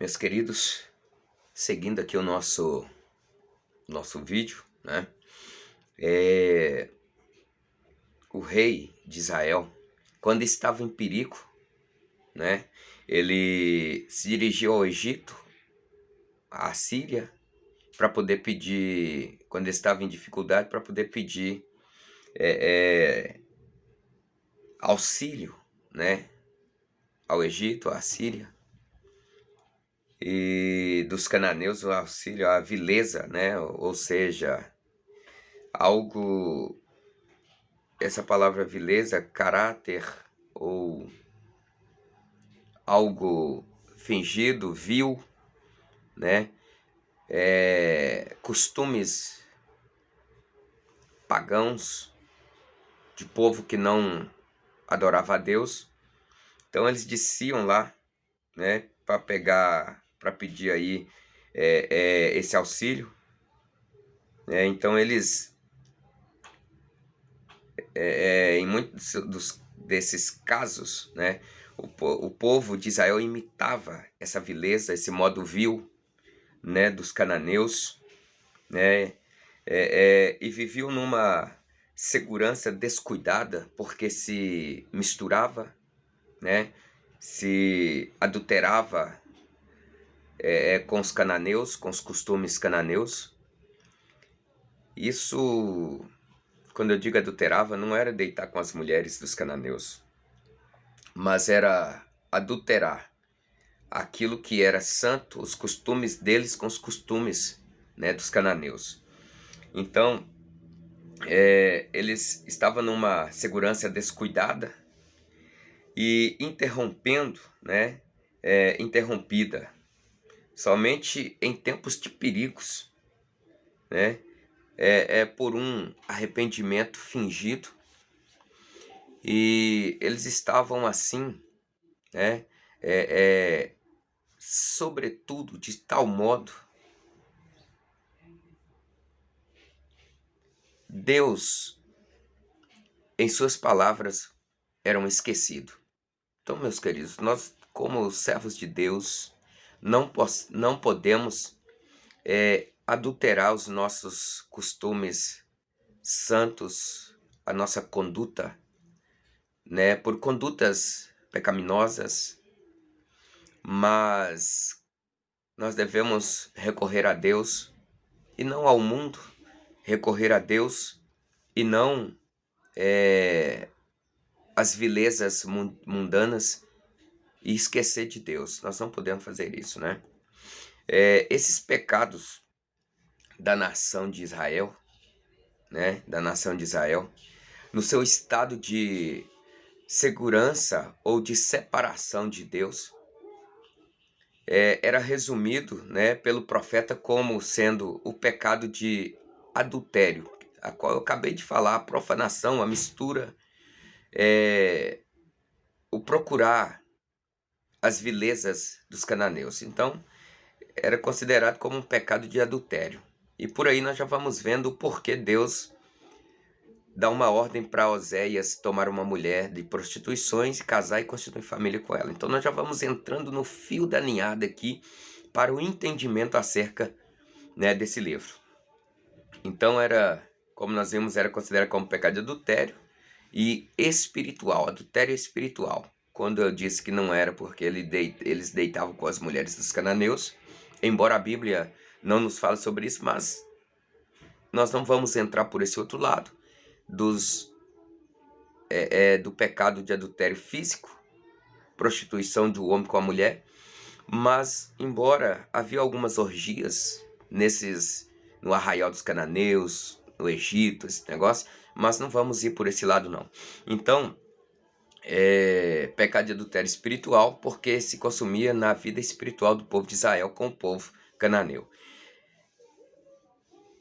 Meus queridos, seguindo aqui o nosso vídeo, né? O rei de Israel, quando estava em perigo, né? Ele se dirigiu ao Egito, à Síria, para poder pedir, quando estava em dificuldade, para poder pedir auxílio, né? Ao Egito, à Síria. E dos cananeus o auxílio, a vileza, né? Ou seja, algo, essa palavra vileza, caráter ou algo fingido, vil, né? Costumes pagãos de povo que não adorava a Deus. Então eles desciam lá, né? Para pedir aí esse auxílio. Então eles, em muitos desses casos, né? O povo de Israel imitava essa vileza, esse modo vil, né, dos cananeus, né, e viviam numa segurança descuidada, porque se misturava, né, se adulterava com os cananeus, com os costumes cananeus. Isso, quando eu digo adulterava, não era deitar com as mulheres dos cananeus, mas era adulterar aquilo que era santo, os costumes deles com os costumes, né, dos cananeus. Então, eles estavam numa segurança descuidada e interrompendo, né, interrompida somente em tempos de perigos, né, por um arrependimento fingido. E eles estavam assim, né, sobretudo de tal modo, Deus, em suas palavras, eram esquecidos. Então, meus queridos, nós, como servos de Deus, não podemos adulterar os nossos costumes santos, a nossa conduta, né, por condutas pecaminosas, mas nós devemos recorrer a Deus e não ao mundo, recorrer a Deus e não às vilezas mundanas e esquecer de Deus. Nós não podemos fazer isso, né? Esses pecados da nação de Israel, né? Da nação de Israel, no seu estado de segurança ou de separação de Deus, era resumido, né, pelo profeta como sendo o pecado de adultério, a qual eu acabei de falar, a profanação, a mistura, o procurar as vilezas dos cananeus. Então, era considerado como um pecado de adultério. E por aí nós já vamos vendo o porquê Deus dá uma ordem para Oséias tomar uma mulher de prostituições, casar e constituir família com ela. Então nós já vamos entrando no fio da ninhada aqui para o entendimento acerca, né, desse livro. Então era, como nós vimos, era considerado como pecado de adultério e espiritual, adultério espiritual. Quando eu disse que não era porque eles deitavam com as mulheres dos cananeus, embora a Bíblia não nos fale sobre isso, mas nós não vamos entrar por esse outro lado do pecado de adultério físico, prostituição do homem com a mulher, mas embora havia algumas orgias no arraial dos cananeus, no Egito, esse negócio, mas não vamos ir por esse lado não. Então, pecado de adultério espiritual, porque se consumia na vida espiritual do povo de Israel com o povo cananeu,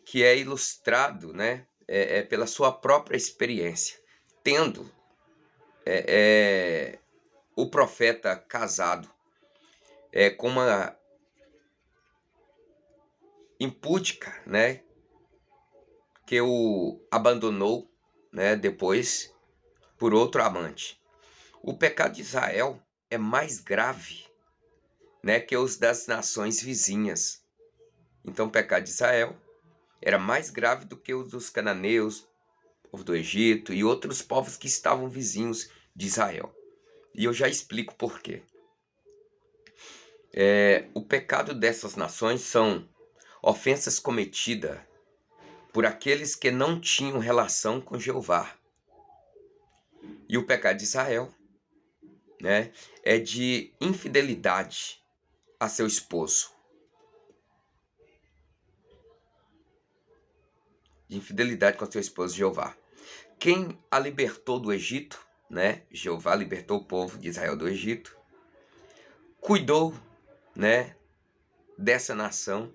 que é ilustrado, né, pela sua própria experiência, tendo o profeta casado com uma impúdica, né, que o abandonou, né, depois por outro amante. O pecado de Israel é mais grave né, que os das nações vizinhas. Então o pecado de Israel era mais grave do que os dos cananeus, povo do Egito e outros povos que estavam vizinhos de Israel. E eu já explico por quê. O pecado dessas nações são ofensas cometidas por aqueles que não tinham relação com Jeová. E o pecado de Israel, né, é de infidelidade a seu esposo. De infidelidade com seu esposo Jeová. Quem a libertou do Egito, né? Jeová libertou o povo de Israel do Egito. Cuidou, né, dessa nação.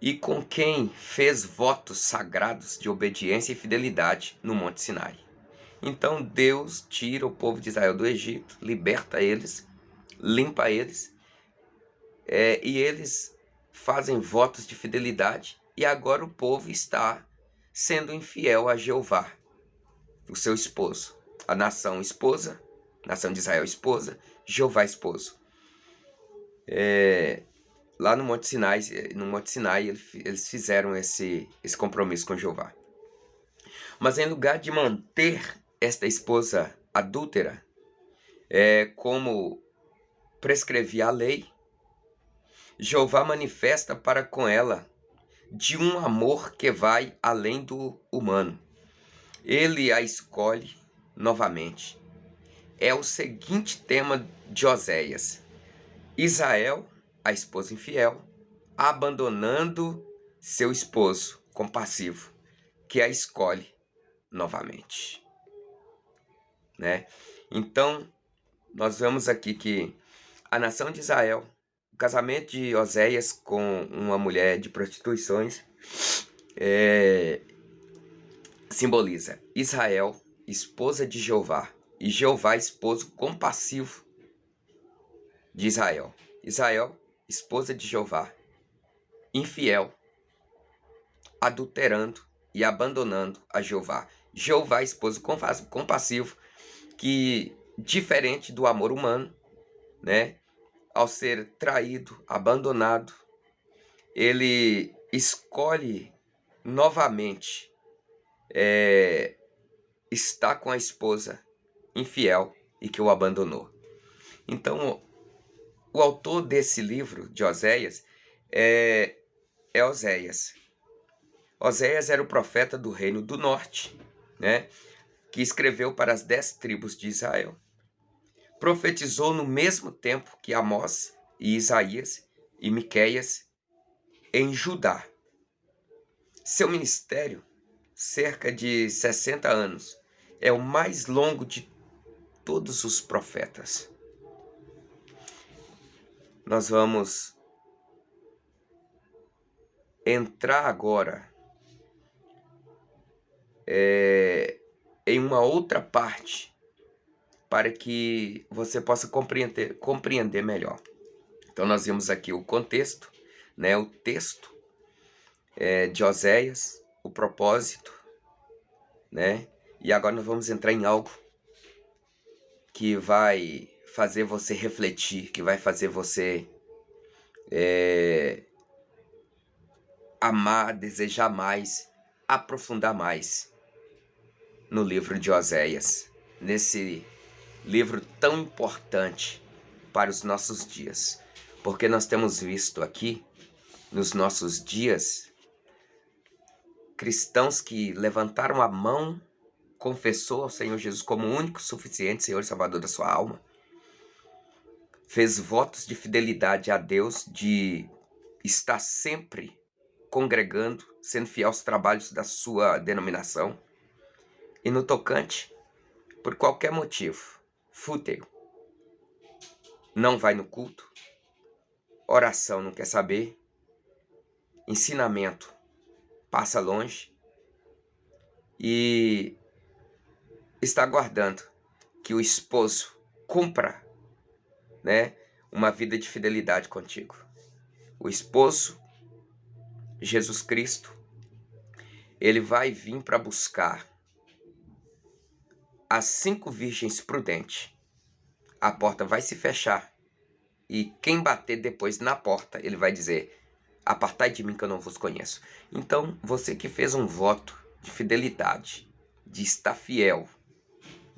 E com quem fez votos sagrados de obediência e fidelidade no Monte Sinai. Então Deus tira o povo de Israel do Egito, liberta eles, limpa eles, e eles fazem votos de fidelidade, e agora o povo está sendo infiel a Jeová, o seu esposo. A nação esposa, nação de Israel esposa, Jeová esposo. Lá no Monte Sinai eles fizeram esse compromisso com Jeová. Mas em lugar de manter esta esposa adúltera, como prescrevia a lei, Jeová manifesta para com ela de um amor que vai além do humano. Ele a escolhe novamente. É o seguinte tema de Oséias: Israel, a esposa infiel, abandonando seu esposo compassivo, que a escolhe novamente, né? Então, nós vemos aqui que a nação de Israel, o casamento de Oséias com uma mulher de prostituições, simboliza Israel, esposa de Jeová, e Jeová, esposo compassivo de Israel. Israel, esposa de Jeová, infiel, adulterando e abandonando a Jeová. Jeová, esposo compassivo, que, diferente do amor humano, né, ao ser traído, abandonado, ele escolhe novamente estar com a esposa infiel e que o abandonou. Então, o autor desse livro de Oséias é Oséias. Oséias era o profeta do reino do norte, né, que escreveu para as 10 tribos de Israel. Profetizou no mesmo tempo que Amós e Isaías e Miqueias em Judá. Seu ministério, cerca de 60 anos, é o mais longo de todos os profetas. Nós vamos entrar agora em uma outra parte para que você possa compreender melhor. Então nós vimos aqui o contexto, né, o texto de Oséias, o propósito, né? E agora nós vamos entrar em algo que vai fazer você refletir, que vai fazer você amar, desejar mais, aprofundar mais no livro de Oséias, nesse livro tão importante para os nossos dias. Porque nós temos visto aqui, nos nossos dias, cristãos que levantaram a mão, confessou ao Senhor Jesus como o único, suficiente Senhor e Salvador da sua alma, fez votos de fidelidade a Deus, de estar sempre congregando, sendo fiel aos trabalhos da sua denominação, e no tocante, por qualquer motivo, fútil, não vai no culto, oração não quer saber, ensinamento passa longe e está aguardando que o esposo cumpra, né, uma vida de fidelidade contigo. O esposo, Jesus Cristo, ele vai vir para buscar as 5 virgens prudentes. A porta vai se fechar E quem bater depois na porta, ele vai dizer: apartai de mim que eu não vos conheço. Então, você que fez um voto de fidelidade, de estar fiel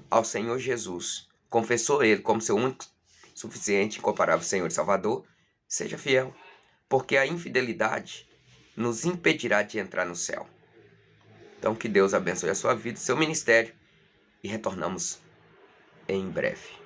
ao Senhor Jesus, confessou Ele como seu único, suficiente, incomparável Senhor e Salvador, seja fiel, porque a infidelidade nos impedirá de entrar no céu. Então, que Deus abençoe a sua vida, seu ministério, e retornamos em breve.